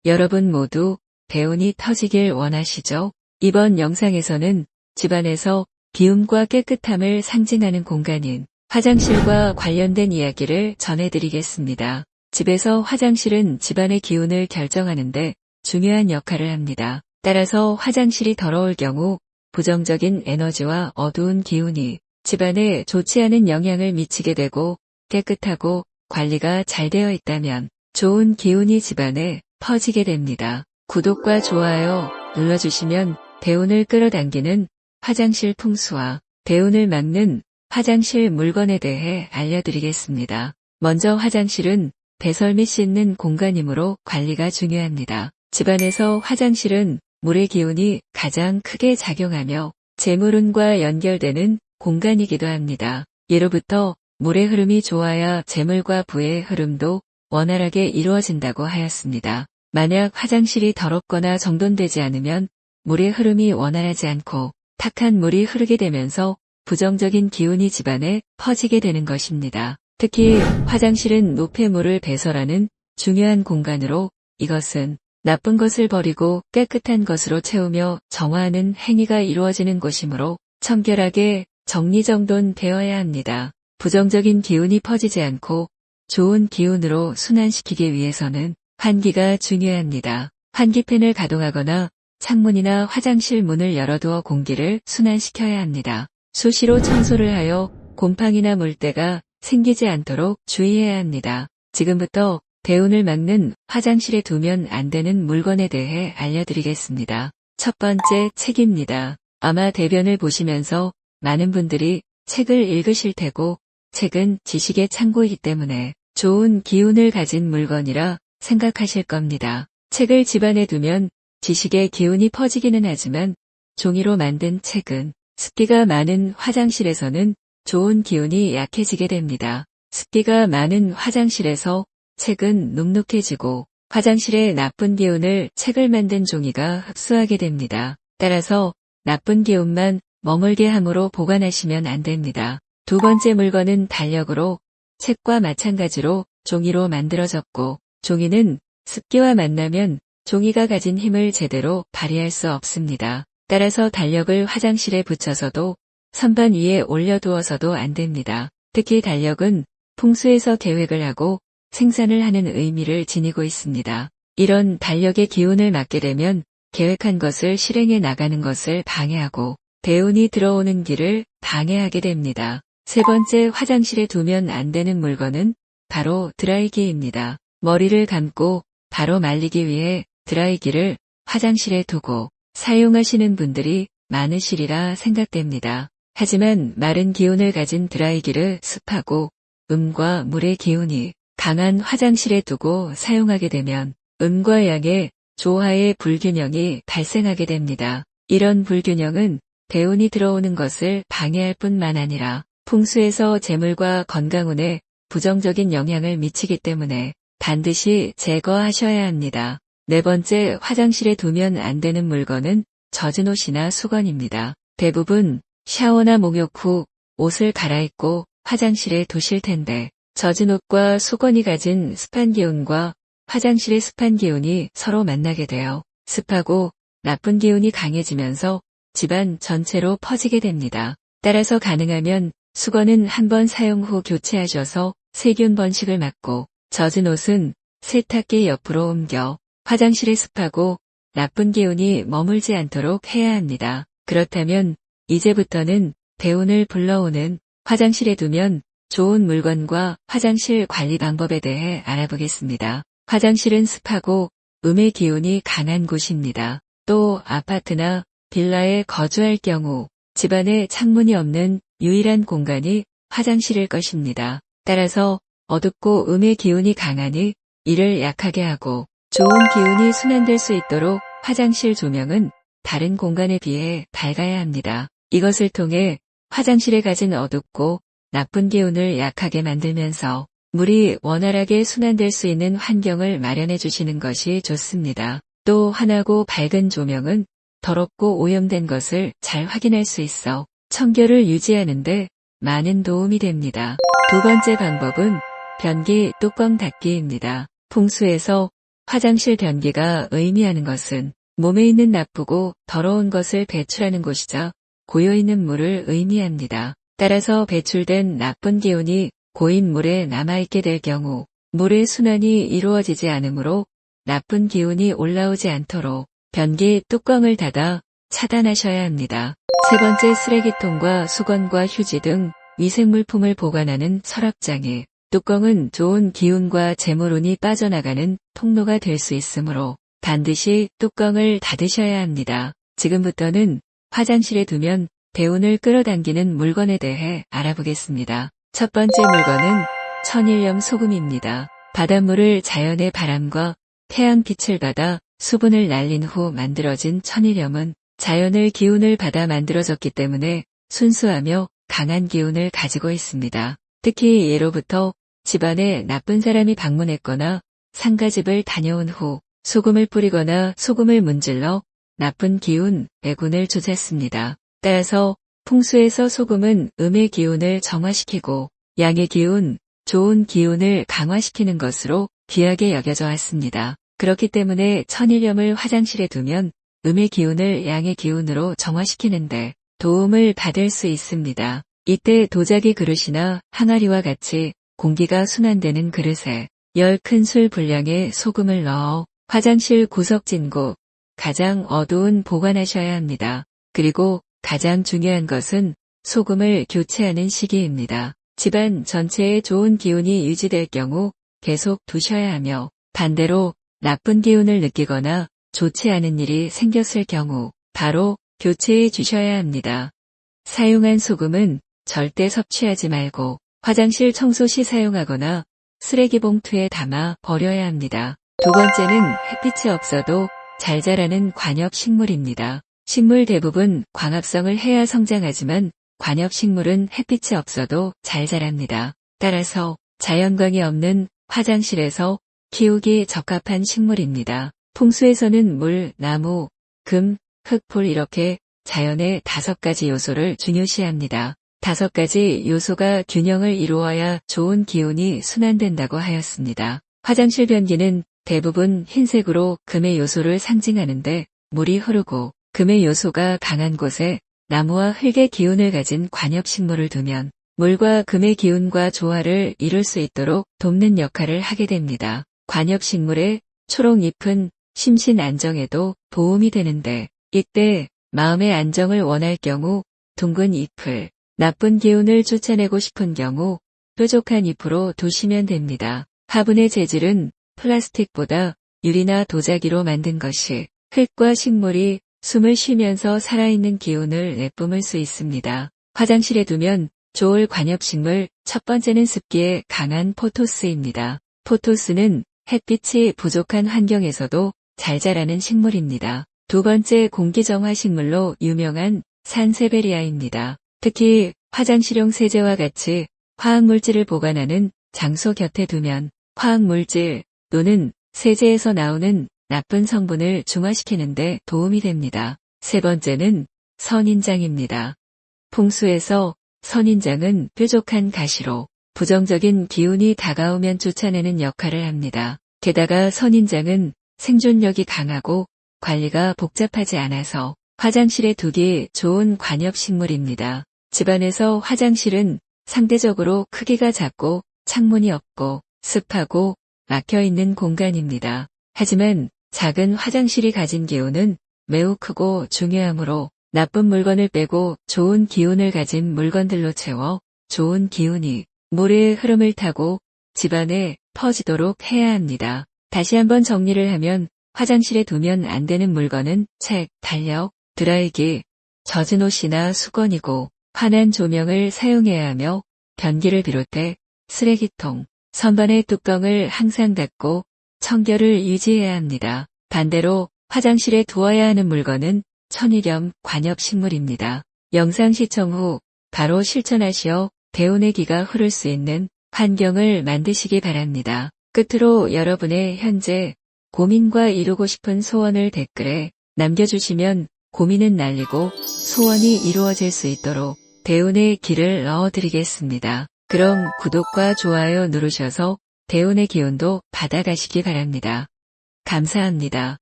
여러분 모두 대운이 터지길 원하시죠? 이번 영상에서는 집안에서 비움과 깨끗함을 상징하는 공간인 화장실과 관련된 이야기를 전해드리겠습니다. 집에서 화장실은 집안의 기운을 결정하는데 중요한 역할을 합니다. 따라서 화장실이 더러울 경우 부정적인 에너지와 어두운 기운이 집안에 좋지 않은 영향을 미치게 되고, 깨끗하고 관리가 잘 되어 있다면 좋은 기운이 집안에 퍼지게 됩니다. 구독과 좋아요 눌러주시면 대운을 끌어당기는 화장실 풍수와 대운을 막는 화장실 물건에 대해 알려드리겠습니다. 먼저 화장실은 배설 및 씻는 공간이므로 관리가 중요합니다. 집안에서 화장실은 물의 기운이 가장 크게 작용하며 재물운과 연결되는 공간이기도 합니다. 예로부터 물의 흐름이 좋아야 재물과 부의 흐름도 원활하게 이루어진다고 하였습니다. 만약 화장실이 더럽거나 정돈되지 않으면 물의 흐름이 원활하지 않고 탁한 물이 흐르게 되면서 부정적인 기운이 집안에 퍼지게 되는 것입니다. 특히 화장실은 노폐물을 배설하는 중요한 공간으로 이것은 나쁜 것을 버리고 깨끗한 것으로 채우며 정화하는 행위가 이루어지는 곳이므로 청결하게 정리정돈되어야 합니다. 부정적인 기운이 퍼지지 않고 좋은 기운으로 순환시키기 위해서는 환기가 중요합니다. 환기팬을 가동하거나 창문이나 화장실 문을 열어두어 공기를 순환시켜야 합니다. 수시로 청소를 하여 곰팡이나 물때가 생기지 않도록 주의해야 합니다. 지금부터 대운을 막는 화장실에 두면 안 되는 물건에 대해 알려드리겠습니다. 첫 번째, 책입니다. 아마 대변을 보시면서 많은 분들이 책을 읽으실 테고, 책은 지식의 창고이기 때문에 좋은 기운을 가진 물건이라 생각하실 겁니다. 책을 집안에 두면 지식의 기운이 퍼지기는 하지만 종이로 만든 책은 습기가 많은 화장실에서는 좋은 기운이 약해지게 됩니다. 습기가 많은 화장실에서 책은 눅눅해지고 화장실의 나쁜 기운을 책을 만든 종이가 흡수하게 됩니다. 따라서 나쁜 기운만 머물게 함으로 보관하시면 안 됩니다. 두 번째 물건은 달력으로 책과 마찬가지로 종이로 만들어졌고, 종이는 습기와 만나면 종이가 가진 힘을 제대로 발휘할 수 없습니다. 따라서 달력을 화장실에 붙여서도 선반 위에 올려두어서도 안 됩니다. 특히 달력은 풍수에서 계획을 하고 생산을 하는 의미를 지니고 있습니다. 이런 달력의 기운을 막게 되면 계획한 것을 실행해 나가는 것을 방해하고 대운이 들어오는 길을 방해하게 됩니다. 세 번째, 화장실에 두면 안 되는 물건은 바로 드라이기입니다. 머리를 감고 바로 말리기 위해 드라이기를 화장실에 두고 사용하시는 분들이 많으시리라 생각됩니다. 하지만 마른 기운을 가진 드라이기를 습하고 음과 물의 기운이 강한 화장실에 두고 사용하게 되면 음과 양의 조화의 불균형이 발생하게 됩니다. 이런 불균형은 대운이 들어오는 것을 방해할 뿐만 아니라 풍수에서 재물과 건강운에 부정적인 영향을 미치기 때문에 반드시 제거하셔야 합니다. 네 번째, 화장실에 두면 안 되는 물건은 젖은 옷이나 수건입니다. 대부분 샤워나 목욕 후 옷을 갈아입고 화장실에 두실 텐데 젖은 옷과 수건이 가진 습한 기운과 화장실의 습한 기운이 서로 만나게 되어 습하고 나쁜 기운이 강해지면서 집안 전체로 퍼지게 됩니다. 따라서 가능하면 수건은 한번 사용 후 교체하셔서 세균 번식을 막고, 젖은 옷은 세탁기 옆으로 옮겨 화장실에 습하고 나쁜 기운이 머물지 않도록 해야 합니다. 그렇다면 이제부터는 대운을 불러오는 화장실에 두면 좋은 물건과 화장실 관리 방법에 대해 알아보겠습니다. 화장실은 습하고 음의 기운이 강한 곳입니다. 또 아파트나 빌라에 거주할 경우 집안에 창문이 없는 유일한 공간이 화장실일 것입니다. 따라서 어둡고 음의 기운이 강하니 이를 약하게 하고 좋은 기운이 순환될 수 있도록 화장실 조명은 다른 공간에 비해 밝아야 합니다. 이것을 통해 화장실에 가진 어둡고 나쁜 기운을 약하게 만들면서 물이 원활하게 순환될 수 있는 환경을 마련해 주시는 것이 좋습니다. 또 환하고 밝은 조명은 더럽고 오염된 것을 잘 확인할 수 있어 청결을 유지하는 데 많은 도움이 됩니다. 두 번째 방법은 변기 뚜껑 닫기입니다. 풍수에서 화장실 변기가 의미하는 것은 몸에 있는 나쁘고 더러운 것을 배출하는 곳이자 고여있는 물을 의미합니다. 따라서 배출된 나쁜 기운이 고인 물에 남아있게 될 경우 물의 순환이 이루어지지 않으므로 나쁜 기운이 올라오지 않도록 변기 뚜껑을 닫아 차단하셔야 합니다. 세 번째, 쓰레기통과 수건과 휴지 등 위생물품을 보관하는 서랍장의 뚜껑은 좋은 기운과 재물운이 빠져나가는 통로가 될 수 있으므로 반드시 뚜껑을 닫으셔야 합니다. 지금부터는 화장실에 두면 대운을 끌어당기는 물건에 대해 알아보겠습니다. 첫 번째 물건은 천일염 소금입니다. 바닷물을 자연의 바람과 태양빛을 받아 수분을 날린 후 만들어진 천일염은 자연의 기운을 받아 만들어졌기 때문에 순수하며 강한 기운을 가지고 있습니다. 특히 예로부터 집안에 나쁜 사람이 방문했거나 상가집을 다녀온 후 소금을 뿌리거나 소금을 문질러 나쁜 기운, 애군을 쫓았습니다. 따라서 풍수에서 소금은 음의 기운을 정화시키고 양의 기운, 좋은 기운을 강화시키는 것으로 귀하게 여겨져 왔습니다. 그렇기 때문에 천일염을 화장실에 두면 음의 기운을 양의 기운으로 정화시키는데 도움을 받을 수 있습니다. 이때 도자기 그릇이나 항아리와 같이 공기가 순환되는 그릇에 10큰술 분량의 소금을 넣어 화장실 구석진곳, 가장 어두운 보관하셔야 합니다. 그리고 가장 중요한 것은 소금을 교체하는 시기입니다. 집안 전체에 좋은 기운이 유지될 경우 계속 두셔야 하며 반대로 나쁜 기운을 느끼거나 좋지 않은 일이 생겼을 경우 바로 교체해 주셔야 합니다. 사용한 소금은 절대 섭취하지 말고 화장실 청소 시 사용하거나 쓰레기 봉투에 담아 버려야 합니다. 두 번째는 햇빛이 없어도 잘 자라는 관엽식물입니다. 식물 대부분 광합성을 해야 성장하지만 관엽식물은 햇빛이 없어도 잘 자랍니다. 따라서 자연광이 없는 화장실에서 키우기 적합한 식물입니다. 풍수에서는 물, 나무, 금, 흙, 불 이렇게 자연의 5가지 요소를 중요시합니다. 5가지 요소가 균형을 이루어야 좋은 기운이 순환된다고 하였습니다. 화장실 변기는 대부분 흰색으로 금의 요소를 상징하는데 물이 흐르고 금의 요소가 강한 곳에 나무와 흙의 기운을 가진 관엽식물을 두면 물과 금의 기운과 조화를 이룰 수 있도록 돕는 역할을 하게 됩니다. 관엽식물의 초록 잎은 심신 안정에도 도움이 되는데 이때 마음의 안정을 원할 경우 둥근 잎을, 나쁜 기운을 쫓아내고 싶은 경우 뾰족한 잎으로 두시면 됩니다. 화분의 재질은 플라스틱보다 유리나 도자기로 만든 것이 흙과 식물이 숨을 쉬면서 살아있는 기운을 내뿜을 수 있습니다. 화장실에 두면 좋을 관엽식물 첫 번째는 습기에 강한 포토스입니다. 포토스는 햇빛이 부족한 환경에서도 잘 자라는 식물입니다. 두 번째 공기정화 식물로 유명한 산세베리아입니다. 특히 화장실용 세제와 같이 화학물질을 보관하는 장소 곁에 두면 화학물질 또는 세제에서 나오는 나쁜 성분을 중화시키는 데 도움이 됩니다. 세 번째는 선인장입니다. 풍수에서 선인장은 뾰족한 가시로 부정적인 기운이 다가오면 쫓아내는 역할을 합니다. 게다가 선인장은 생존력이 강하고 관리가 복잡하지 않아서 화장실에 두기 좋은 관엽식물입니다. 집안에서 화장실은 상대적으로 크기가 작고 창문이 없고 습하고 막혀있는 공간입니다. 하지만 작은 화장실이 가진 기운은 매우 크고 중요하므로 나쁜 물건을 빼고 좋은 기운을 가진 물건들로 채워 좋은 기운이 물의 흐름을 타고 집안에 퍼지도록 해야 합니다. 다시 한번 정리를 하면 화장실에 두면 안 되는 물건은 책, 달력, 드라이기, 젖은 옷이나 수건이고 환한 조명을 사용해야 하며 변기를 비롯해 쓰레기통, 선반의 뚜껑을 항상 닫고 청결을 유지해야 합니다. 반대로 화장실에 두어야 하는 물건은 천일염, 관엽식물입니다. 영상 시청 후 바로 실천하시어 대운의 기가 흐를 수 있는 환경을 만드시기 바랍니다. 끝으로 여러분의 현재 고민과 이루고 싶은 소원을 댓글에 남겨주시면 고민은 날리고 소원이 이루어질 수 있도록 대운의 기를 넣어드리겠습니다. 그럼 구독과 좋아요 누르셔서 대운의 기운도 받아가시기 바랍니다. 감사합니다.